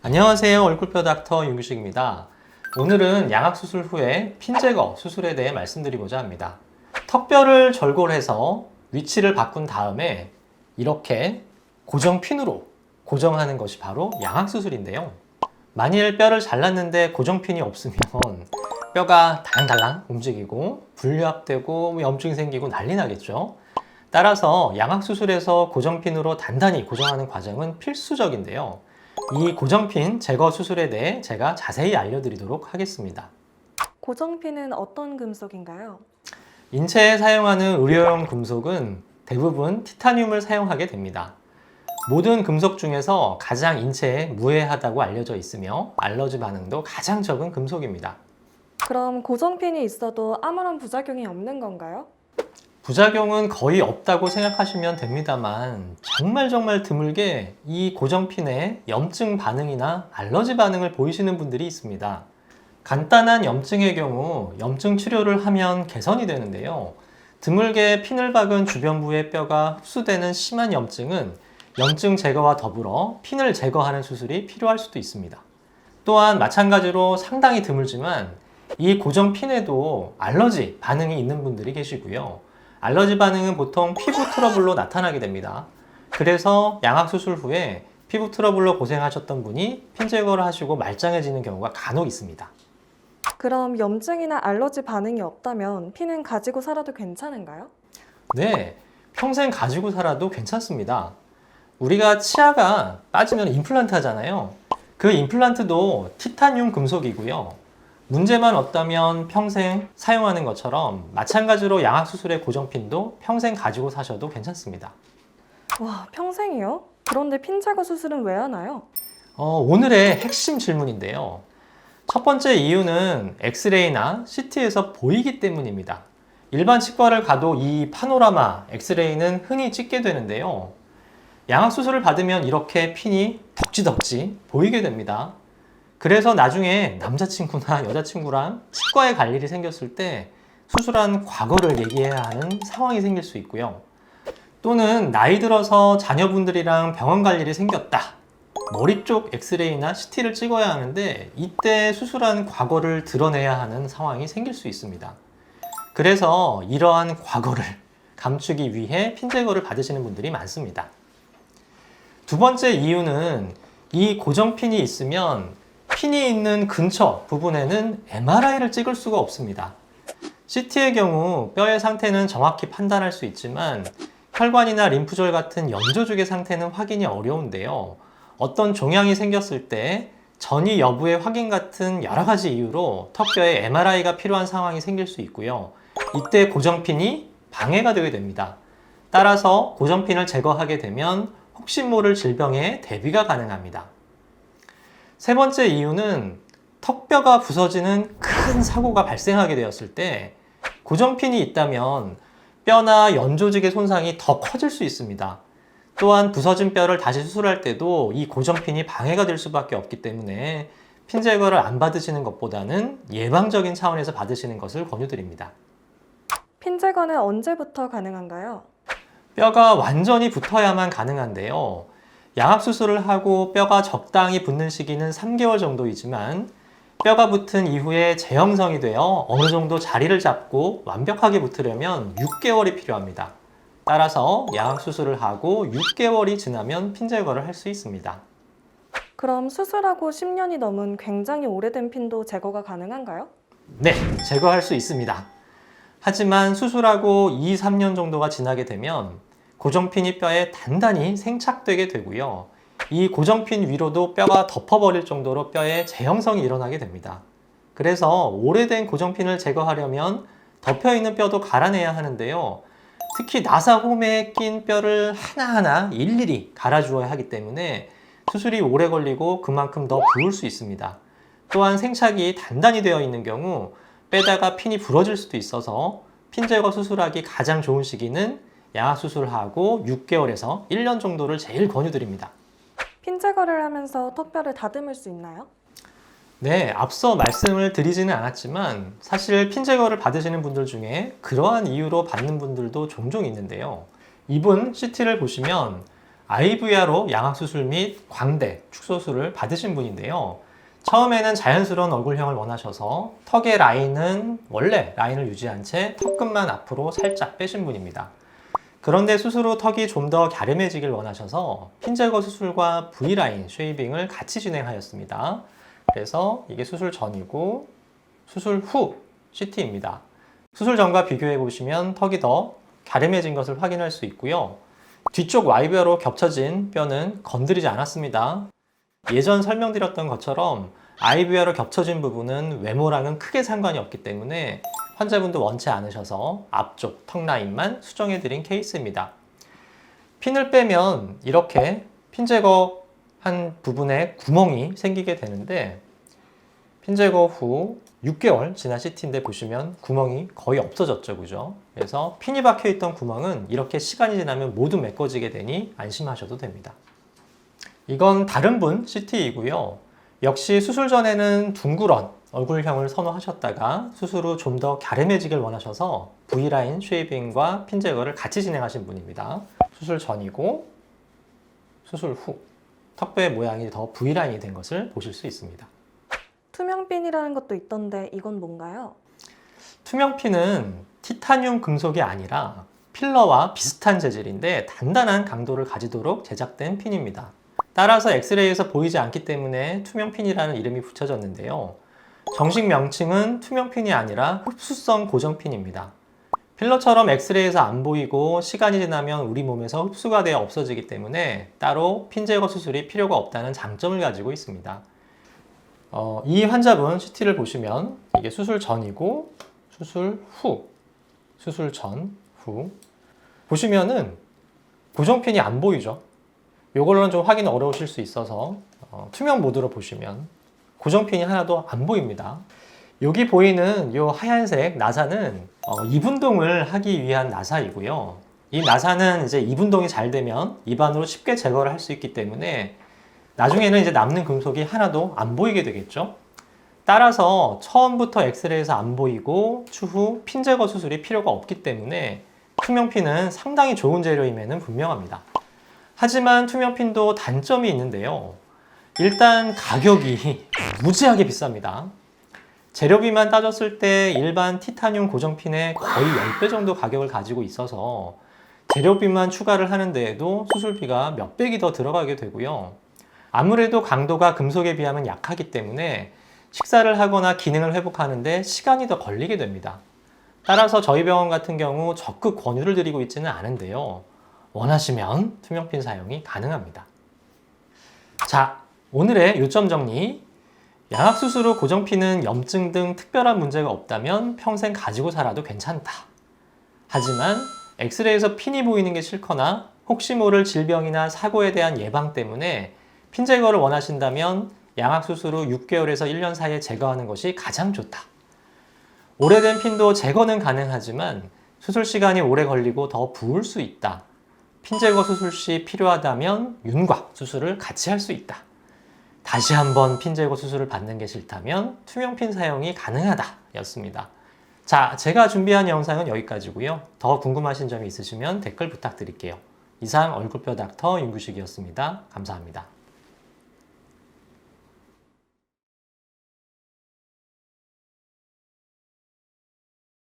안녕하세요. 얼굴뼈 닥터 윤규식입니다. 오늘은 양악수술 후에 핀 제거 수술에 대해 말씀드리고자 합니다. 턱뼈를 절골해서 위치를 바꾼 다음에 이렇게 고정 핀으로 고정하는 것이 바로 양악수술인데요. 만일 뼈를 잘랐는데 고정 핀이 없으면 뼈가 달랑달랑 움직이고 불류압되고 염증이 생기고 난리 나겠죠. 따라서 양악수술에서 고정핀으로 단단히 고정하는 과정은 필수적인데요. 이 고정핀 제거 수술에 대해 제가 자세히 알려드리도록 하겠습니다. 고정핀은 어떤 금속인가요? 인체에 사용하는 의료용 금속은 대부분 티타늄을 사용하게 됩니다. 모든 금속 중에서 가장 인체에 무해하다고 알려져 있으며 알러지 반응도 가장 적은 금속입니다. 그럼 고정핀이 있어도 아무런 부작용이 없는 건가요? 부작용은 거의 없다고 생각하시면 됩니다만 정말 드물게 이 고정핀에 염증 반응이나 알러지 반응을 보이시는 분들이 있습니다. 간단한 염증의 경우 염증 치료를 하면 개선이 되는데요. 드물게 핀을 박은 주변부의 뼈가 흡수되는 심한 염증은 염증 제거와 더불어 핀을 제거하는 수술이 필요할 수도 있습니다. 또한 마찬가지로 상당히 드물지만 이 고정핀에도 알러지 반응이 있는 분들이 계시고요. 알러지 반응은 보통 피부 트러블로 나타나게 됩니다. 그래서 양악수술 후에 피부 트러블로 고생하셨던 분이 핀 제거를 하시고 말짱해지는 경우가 간혹 있습니다. 그럼 염증이나 알러지 반응이 없다면 핀은 가지고 살아도 괜찮은가요? 네, 평생 가지고 살아도 괜찮습니다. 우리가 치아가 빠지면 임플란트 하잖아요. 그 임플란트도 티타늄 금속이고요. 문제만 없다면 평생 사용하는 것처럼 마찬가지로 양악수술의 고정핀도 평생 가지고 사셔도 괜찮습니다. 와, 평생이요? 그런데 핀 제거 수술은 왜 하나요? 오늘의 핵심 질문인데요. 첫 번째 이유는 엑스레이나 CT에서 보이기 때문입니다. 일반 치과를 가도 이 파노라마 엑스레이는 흔히 찍게 되는데요. 양악수술을 받으면 이렇게 핀이 덕지덕지 보이게 됩니다. 그래서 나중에 남자친구나 여자친구랑 치과에 갈 일이 생겼을 때 수술한 과거를 얘기해야 하는 상황이 생길 수 있고요. 또는 나이 들어서 자녀분들이랑 병원 갈 일이 생겼다. 머리 쪽 엑스레이나 CT를 찍어야 하는데 이때 수술한 과거를 드러내야 하는 상황이 생길 수 있습니다. 그래서 이러한 과거를 감추기 위해 핀 제거를 받으시는 분들이 많습니다. 두 번째 이유는 이 고정핀이 있으면 핀이 있는 근처 부분에는 MRI를 찍을 수가 없습니다. CT의 경우 뼈의 상태는 정확히 판단할 수 있지만 혈관이나 림프절 같은 연조직의 상태는 확인이 어려운데요. 어떤 종양이 생겼을 때 전이 여부의 확인 같은 여러 가지 이유로 턱뼈에 MRI가 필요한 상황이 생길 수 있고요. 이때 고정핀이 방해가 되게 됩니다. 따라서 고정핀을 제거하게 되면 혹시 모를 질병에 대비가 가능합니다. 세 번째 이유는 턱뼈가 부서지는 큰 사고가 발생하게 되었을 때 고정핀이 있다면 뼈나 연조직의 손상이 더 커질 수 있습니다. 또한 부서진 뼈를 다시 수술할 때도 이 고정핀이 방해가 될 수밖에 없기 때문에 핀 제거를 안 받으시는 것보다는 예방적인 차원에서 받으시는 것을 권유드립니다. 핀 제거는 언제부터 가능한가요? 뼈가 완전히 붙어야만 가능한데요. 양악수술을 하고 뼈가 적당히 붙는 시기는 3개월 정도이지만 뼈가 붙은 이후에 재형성이 되어 어느 정도 자리를 잡고 완벽하게 붙으려면 6개월이 필요합니다. 따라서 양악수술을 하고 6개월이 지나면 핀 제거를 할 수 있습니다. 그럼 수술하고 10년이 넘은 굉장히 오래된 핀도 제거가 가능한가요? 네, 제거할 수 있습니다. 하지만 수술하고 2, 3년 정도가 지나게 되면 고정핀이 뼈에 단단히 생착되게 되고요. 이 고정핀 위로도 뼈가 덮어버릴 정도로 뼈에 재형성이 일어나게 됩니다. 그래서 오래된 고정핀을 제거하려면 덮여있는 뼈도 갈아내야 하는데요. 특히 나사홈에 낀 뼈를 하나하나 일일이 갈아주어야 하기 때문에 수술이 오래 걸리고 그만큼 더 부을 수 있습니다. 또한 생착이 단단히 되어 있는 경우 빼다가 핀이 부러질 수도 있어서 핀 제거 수술하기 가장 좋은 시기는 양악수술을 하고 6개월에서 1년 정도를 제일 권유드립니다. 핀 제거를 하면서 턱뼈를 다듬을 수 있나요? 네, 앞서 말씀을 드리지는 않았지만 사실 핀 제거를 받으시는 분들 중에 그러한 이유로 받는 분들도 종종 있는데요. 이분 CT를 보시면 IVR로 양악수술 및 광대, 축소술을 받으신 분인데요. 처음에는 자연스러운 얼굴형을 원하셔서 턱의 라인은 원래 라인을 유지한 채 턱끝만 앞으로 살짝 빼신 분입니다. 그런데 수술 후 턱이 좀 더 갸름해지길 원하셔서 핀 제거 수술과 V라인 쉐이빙을 같이 진행하였습니다. 그래서 이게 수술 전이고 수술 후 CT입니다. 수술 전과 비교해 보시면 턱이 더 갸름해진 것을 확인할 수 있고요. 뒤쪽 Y뼈로 겹쳐진 뼈는 건드리지 않았습니다. 예전 설명드렸던 것처럼 IVR로 겹쳐진 부분은 외모랑은 크게 상관이 없기 때문에 환자분도 원치 않으셔서 앞쪽 턱 라인만 수정해드린 케이스입니다. 핀을 빼면 이렇게 핀 제거한 부분에 구멍이 생기게 되는데 핀 제거 후 6개월 지난 CT인데 보시면 구멍이 거의 없어졌죠, 그죠? 그래서 핀이 박혀 있던 구멍은 이렇게 시간이 지나면 모두 메꿔지게 되니 안심하셔도 됩니다. 이건 다른 분 CT이고요. 역시 수술 전에는 둥그런 얼굴형을 선호하셨다가 수술 후 좀 더 갸름해지길 원하셔서 V라인 쉐이빙과 핀 제거를 같이 진행하신 분입니다. 수술 전이고 수술 후 턱뼈의 모양이 더 V라인이 된 것을 보실 수 있습니다. 투명핀이라는 것도 있던데 이건 뭔가요? 투명핀은 티타늄 금속이 아니라 필러와 비슷한 재질인데 단단한 강도를 가지도록 제작된 핀입니다. 따라서 엑스레이에서 보이지 않기 때문에 투명핀이라는 이름이 붙여졌는데요. 정식 명칭은 투명핀이 아니라 흡수성 고정핀입니다. 필러처럼 엑스레이에서 안 보이고 시간이 지나면 우리 몸에서 흡수가 되어 없어지기 때문에 따로 핀 제거 수술이 필요가 없다는 장점을 가지고 있습니다. 이 환자분 CT를 보시면 이게 수술 전이고 수술 후, 수술 전, 후 보시면은 고정핀이 안 보이죠. 이걸로는 좀 확인 어려우실 수 있어서 투명 모드로 보시면 고정핀이 하나도 안 보입니다. 여기 보이는 이 하얀색 나사는 입운동을 하기 위한 나사이고요. 이 나사는 이제 입운동이 잘 되면 입안으로 쉽게 제거를 할 수 있기 때문에 나중에는 이제 남는 금속이 하나도 안 보이게 되겠죠. 따라서 처음부터 엑스레이에서 안 보이고 추후 핀 제거 수술이 필요가 없기 때문에 투명핀은 상당히 좋은 재료임에는 분명합니다. 하지만 투명핀도 단점이 있는데요. 일단 가격이 무지하게 비쌉니다. 재료비만 따졌을 때 일반 티타늄 고정핀의 거의 10배 정도 가격을 가지고 있어서 재료비만 추가를 하는 데에도 수술비가 몇 백이 더 들어가게 되고요. 아무래도 강도가 금속에 비하면 약하기 때문에 식사를 하거나 기능을 회복하는데 시간이 더 걸리게 됩니다. 따라서 저희 병원 같은 경우 적극 권유를 드리고 있지는 않은데요. 원하시면 투명핀 사용이 가능합니다. 자, 오늘의 요점 정리. 양악수술 후 고정핀은 염증 등 특별한 문제가 없다면 평생 가지고 살아도 괜찮다. 하지만 엑스레이에서 핀이 보이는 게 싫거나 혹시 모를 질병이나 사고에 대한 예방 때문에 핀 제거를 원하신다면 양악수술 후 6개월에서 1년 사이에 제거하는 것이 가장 좋다. 오래된 핀도 제거는 가능하지만 수술 시간이 오래 걸리고 더 부을 수 있다. 핀 제거 수술 시 필요하다면 윤곽 수술을 같이 할 수 있다. 다시 한번 핀 제거 수술을 받는 게 싫다면 투명핀 사용이 가능하다 였습니다. 자, 제가 준비한 영상은 여기까지고요. 더 궁금하신 점이 있으시면 댓글 부탁드릴게요. 이상 얼굴뼈 닥터 윤구식이었습니다. 감사합니다.